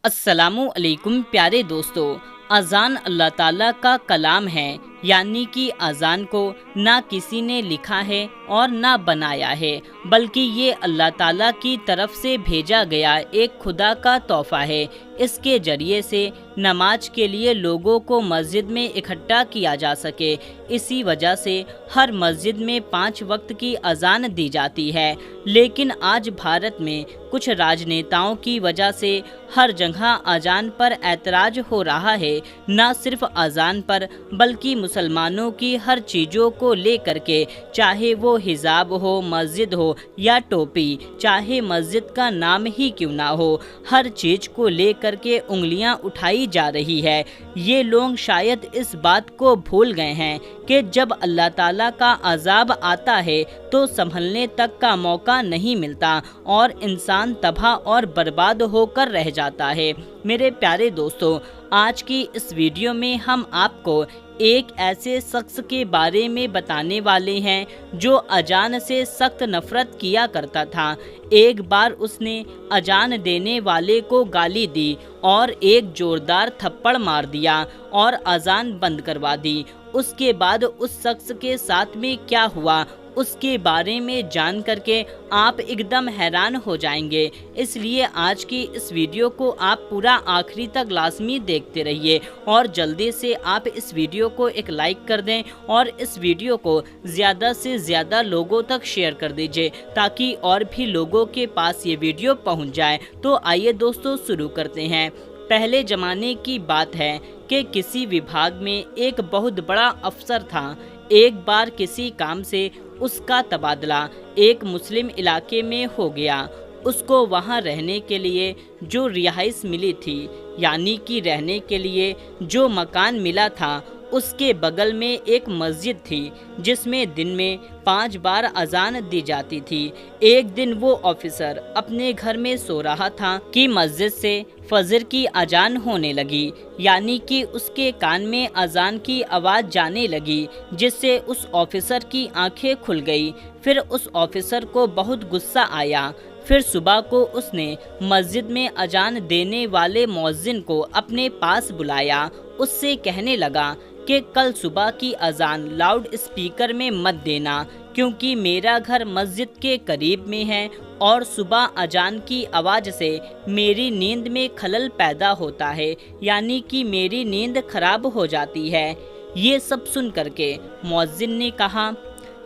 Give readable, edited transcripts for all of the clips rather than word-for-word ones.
अस्सलामु अलैकुम प्यारे दोस्तों। अज़ान अल्लाह ताला का कलाम है, यानी कि अज़ान को ना किसी ने लिखा है और ना बनाया है, बल्कि ये अल्लाह ताला की तरफ से भेजा गया एक खुदा का तोहफ़ा है। इसके ज़रिए से नमाज के लिए लोगों को मस्जिद में इकट्ठा किया जा सके। इसी वजह से हर मस्जिद में 5 वक्त की अज़ान दी जाती है। लेकिन आज भारत में कुछ राजनेताओं की वजह से हर जगह अज़ान पर ऐतराज़ हो रहा है। न सिर्फ अज़ान पर बल्कि मुसलमानों की हर चीज़ों को लेकर के, चाहे वो हिजाब हो, मस्जिद हो या टोपी, चाहे मस्जिद का नाम ही क्यों ना हो, हर चीज़ को लेकर के उंगलियां उठाई जा रही है। ये लोग शायद इस बात को भूल गए हैं कि जब अल्लाह ताला का अज़ाब आता है तो संभलने तक का मौका नहीं मिलता और इंसान तबाह और बर्बाद होकर रह जाता है। मेरे प्यारे दोस्तों, आज की इस वीडियो में हम आपको एक ऐसे शख्स के बारे में बताने वाले हैं जो अजान से सख्त नफरत किया करता था। एक बार उसने अजान देने वाले को गाली दी और एक जोरदार थप्पड़ मार दिया और अजान बंद करवा दी। उसके बाद उस शख्स के साथ में क्या हुआ, उसके बारे में जान करके आप एकदम हैरान हो जाएंगे। इसलिए आज की इस वीडियो को आप पूरा आखिरी तक लाजमी देखते रहिए और जल्दी से आप इस वीडियो को एक लाइक कर दें और इस वीडियो को ज़्यादा से ज़्यादा लोगों तक शेयर कर दीजिए ताकि और भी लोगों के पास ये वीडियो पहुंच जाए। तो आइए दोस्तों, शुरू करते हैं। पहले ज़माने की बात है कि किसी विभाग में एक बहुत बड़ा अफसर था। एक बार किसी काम से उसका तबादला एक मुस्लिम इलाके में हो गया। उसको वहाँ रहने के लिए जो रिहाइश मिली थी, यानी कि रहने के लिए जो मकान मिला था, उसके बगल में एक मस्जिद थी जिसमें दिन में 5 बार अजान दी जाती थी। एक दिन वो ऑफिसर अपने घर में सो रहा था कि मस्जिद से फजर की अजान होने लगी, यानी कि उसके कान में अजान की आवाज़ जाने लगी, जिससे उस ऑफिसर की आंखें खुल गई। फिर उस ऑफिसर को बहुत गुस्सा आया। फिर सुबह को उसने मस्जिद में अजान देने वाले मुअज्जिन को अपने पास बुलाया। उससे कहने लगा कि कल सुबह की अजान लाउड स्पीकर में मत देना, क्योंकि मेरा घर मस्जिद के करीब में है और सुबह अजान की आवाज़ से मेरी नींद में खलल पैदा होता है, यानी कि मेरी नींद खराब हो जाती है। ये सब सुन करके मुअज्जिन ने कहा,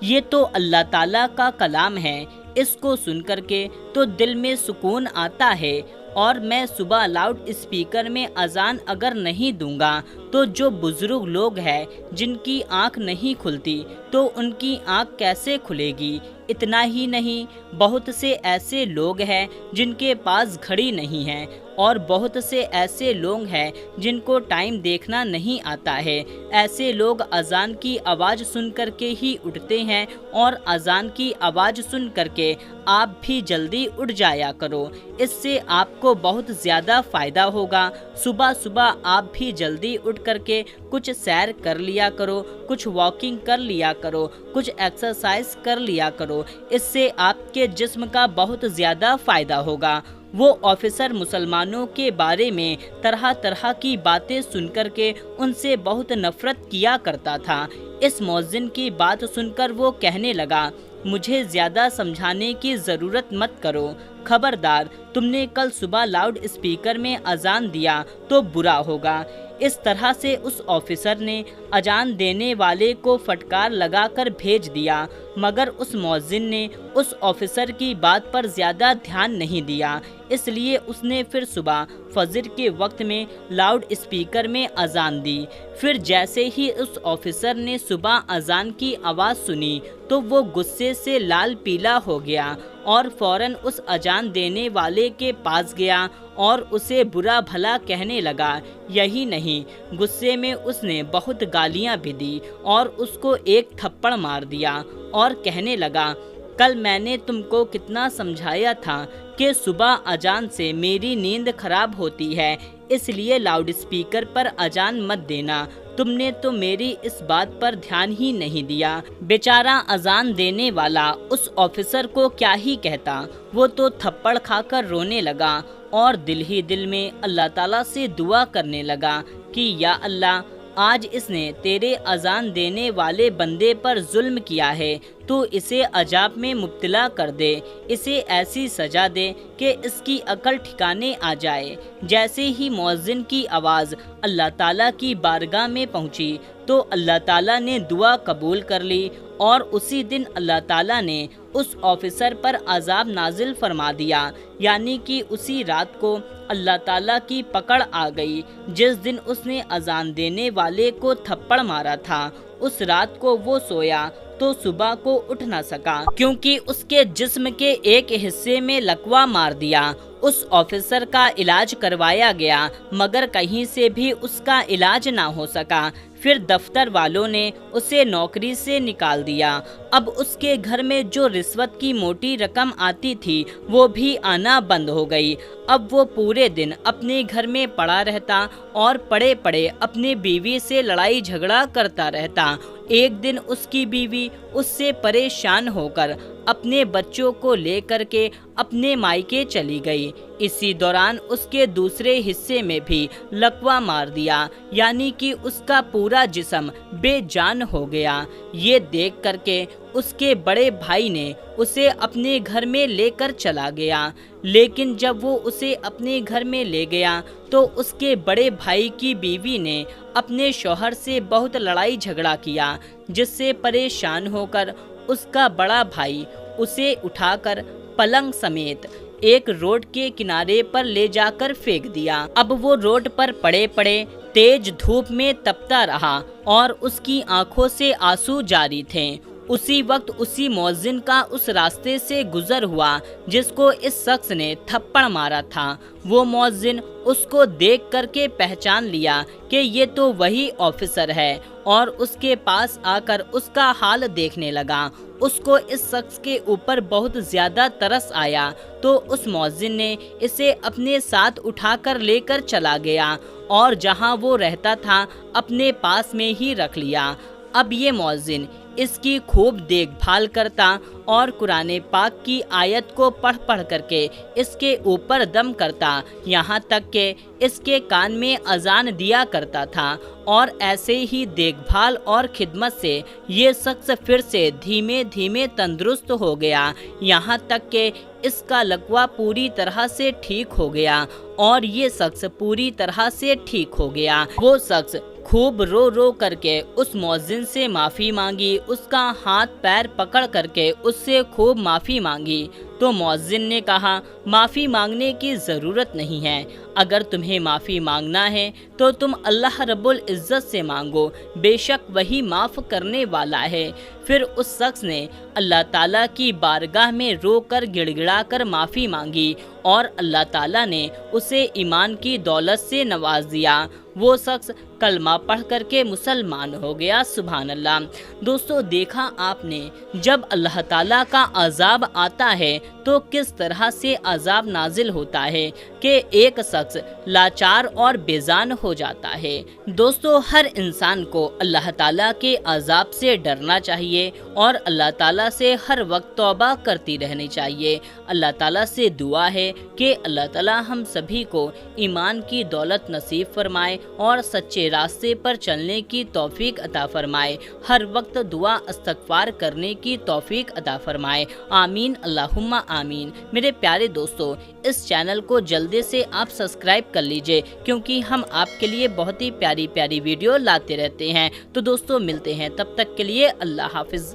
ये तो अल्लाह ताला का कलाम है, इसको सुन करके तो दिल में सुकून आता है, और मैं सुबह लाउड स्पीकर में अजान अगर नहीं दूंगा तो जो बुजुर्ग लोग हैं जिनकी आंख नहीं खुलती तो उनकी आंख कैसे खुलेगी। इतना ही नहीं, बहुत से ऐसे लोग हैं जिनके पास घड़ी नहीं है और बहुत से ऐसे लोग हैं जिनको टाइम देखना नहीं आता है। ऐसे लोग अजान की आवाज़ सुन करके ही उठते हैं और अजान की आवाज़ सुन करके आप भी जल्दी उठ जाया करो। इससे आपको बहुत ज़्यादा फ़ायदा होगा। सुबह सुबह आप भी जल्दी उठ करके कुछ सैर कर लिया करो, कुछ वॉकिंग कर लिया करो, कुछ एक्सरसाइज कर लिया करो। इससे आपके जिस्म का बहुत ज़्यादा फ़ायदा होगा। वो ऑफिसर मुसलमानों के बारे में तरह तरह की बातें सुनकर के उनसे बहुत नफरत किया करता था। इस मुअज्जिन की बात सुनकर वो कहने लगा, मुझे ज़्यादा समझाने की ज़रूरत मत करो। खबरदार, तुमने कल सुबह लाउड स्पीकर में अजान दिया तो बुरा होगा। इस तरह से उस ऑफिसर ने अजान देने वाले को फटकार लगाकर भेज दिया, मगर उस मुअज्जिन ने उस ऑफिसर की बात पर ज़्यादा ध्यान नहीं दिया। इसलिए उसने फिर सुबह फजर के वक्त में लाउड स्पीकर में अजान दी। फिर जैसे ही उस ऑफिसर ने सुबह अजान की आवाज़ सुनी तो वो गुस्से से लाल पीला हो गया और फौरन उस अजान देने वाले के पास गया और उसे बुरा भला कहने लगा। यही नहीं, गुस्से में उसने बहुत गालियां भी दी और उसको एक थप्पड़ मार दिया और कहने लगा, कल मैंने तुमको कितना समझाया था कि सुबह अजान से मेरी नींद खराब होती है, इसलिए लाउड स्पीकर पर अजान मत देना। तुमने तो मेरी इस बात पर ध्यान ही नहीं दिया। बेचारा अजान देने वाला उस ऑफिसर को क्या ही कहता, वो तो थप्पड़ खाकर रोने लगा اور دل ہی دل میں اللہ تعالیٰ سے دعا کرنے لگا کہ یا اللہ، آج اس نے تیرے اذان دینے والے بندے پر ظلم کیا ہے، تو اسے عذاب میں مبتلا کر دے، اسے ایسی سزا دے کہ اس کی عقل ٹھکانے آ جائے۔ جیسے ہی مؤذن کی آواز اللہ تعالیٰ کی بارگاہ میں پہنچی تو اللہ تعالیٰ نے دعا قبول کر لی، اور اسی دن اللہ تعالیٰ نے اس آفیسر پر عذاب نازل فرما دیا، یعنی کہ اسی رات کو اللہ تعالیٰ کی پکڑ آ گئی۔ جس دن اس نے اذان دینے والے کو تھپڑ مارا تھا، اس رات کو وہ سویا تو صبح کو اٹھ نہ سکا، کیونکہ اس کے جسم کے ایک حصے میں لقوہ مار دیا۔ اس آفیسر کا علاج کروایا گیا، مگر کہیں سے بھی اس کا علاج نہ ہو سکا۔ پھر دفتر والوں نے اسے نوکری سے نکال دیا۔ اب اس کے گھر میں جو رشوت کی موٹی رقم آتی تھی وہ بھی آنا بند ہو گئی۔ اب وہ پورے دن اپنے گھر میں پڑا رہتا اور پڑے پڑے اپنی بیوی سے لڑائی جھگڑا کرتا رہتا۔ ایک دن اس کی بیوی اس سے پریشان ہو کر اپنے بچوں کو لے کر کے اپنے مائکے چلی گئی۔ اسی دوران اس کے دوسرے حصے میں بھی لقوہ مار دیا، یعنی کہ اس کا پورا جسم بے جان ہو گیا۔ یہ دیکھ کر کے اس کے بڑے بھائی نے اسے اپنے گھر میں لے کر چلا گیا، لیکن جب وہ اسے اپنے گھر میں لے گیا تو اس کے بڑے بھائی کی بیوی نے اپنے شوہر سے بہت لڑائی جھگڑا کیا، جس سے پریشان ہو کر اس کا بڑا بھائی اسے اٹھا کر پلنگ سمیت ایک روڈ کے کنارے پر لے جا کر پھینک دیا۔ اب وہ روڈ پر پڑے پڑے تیز دھوپ میں تپتا رہا اور اس کی آنکھوں سے آنسو جاری تھے۔ اسی وقت اسی مؤذن کا اس راستے سے گزر ہوا جس کو اس شخص نے تھپڑ مارا تھا۔ وہ مؤذن اس کو دیکھ کر کے پہچان لیا کہ یہ تو وہی آفیسر ہے، اور اس کے پاس آ کر اس کا حال دیکھنے لگا۔ اس کو اس شخص کے اوپر بہت زیادہ ترس آیا تو اس مؤذن نے اسے اپنے ساتھ اٹھا کر لے کر چلا گیا اور جہاں وہ رہتا تھا اپنے پاس میں ہی رکھ لیا۔ اب یہ مؤذن اس کی خوب دیکھ بھال کرتا اور قرآن پاک کی آیت کو پڑھ پڑھ کر کے اس کے اوپر دم کرتا، یہاں تک کہ اس کے کان میں اذان دیا کرتا تھا۔ اور ایسے ہی دیکھ بھال اور خدمت سے یہ شخص پھر سے دھیمے دھیمے تندرست ہو گیا، یہاں تک کہ اس کا لقوہ پوری طرح سے ٹھیک ہو گیا اور یہ شخص پوری طرح سے ٹھیک ہو گیا۔ وہ شخص خوب رو رو کر کے اس مؤذن سے معافی مانگی، اس کا ہاتھ پیر پکڑ کر کے اس سے خوب معافی مانگی تو مؤذن نے کہا، معافی مانگنے کی ضرورت نہیں ہے، اگر تمہیں معافی مانگنا ہے تو تم اللہ رب العزت سے مانگو، بے شک وہی معاف کرنے والا ہے۔ پھر اس شخص نے اللہ تعالیٰ کی بارگاہ میں رو کر گڑ گڑا کر معافی مانگی اور اللہ تعالیٰ نے اسے ایمان کی دولت سے نواز دیا۔ وہ شخص کلمہ پڑھ کر کے مسلمان ہو گیا۔ سبحان اللہ۔ دوستو، دیکھا آپ نے، جب اللہ تعالیٰ کا عذاب آتا ہے تو کس طرح سے عذاب نازل ہوتا ہے کہ ایک شخص لاچار اور بیزان ہو جاتا ہے۔ دوستو، ہر انسان کو اللہ تعالیٰ کے عذاب سے ڈرنا چاہیے اور اللہ تعالیٰ سے ہر وقت توبہ کرتی رہنی چاہیے۔ اللہ تعالیٰ سے دعا ہے کہ اللہ تعالیٰ ہم سبھی کو ایمان کی دولت نصیب فرمائے اور سچے راستے پر چلنے کی توفیق عطا فرمائے، ہر وقت دعا استغفار کرنے کی توفیق عطا فرمائے۔ آمین، اللہم آمین۔ میرے پیارے دوستو، اس چینل کو جلدی سے آپ سبسکرائب کر لیجئے، کیونکہ ہم آپ کے لیے بہت ہی پیاری پیاری ویڈیو لاتے رہتے ہیں۔ تو دوستو، ملتے ہیں، تب تک کے لیے اللہ حافظ۔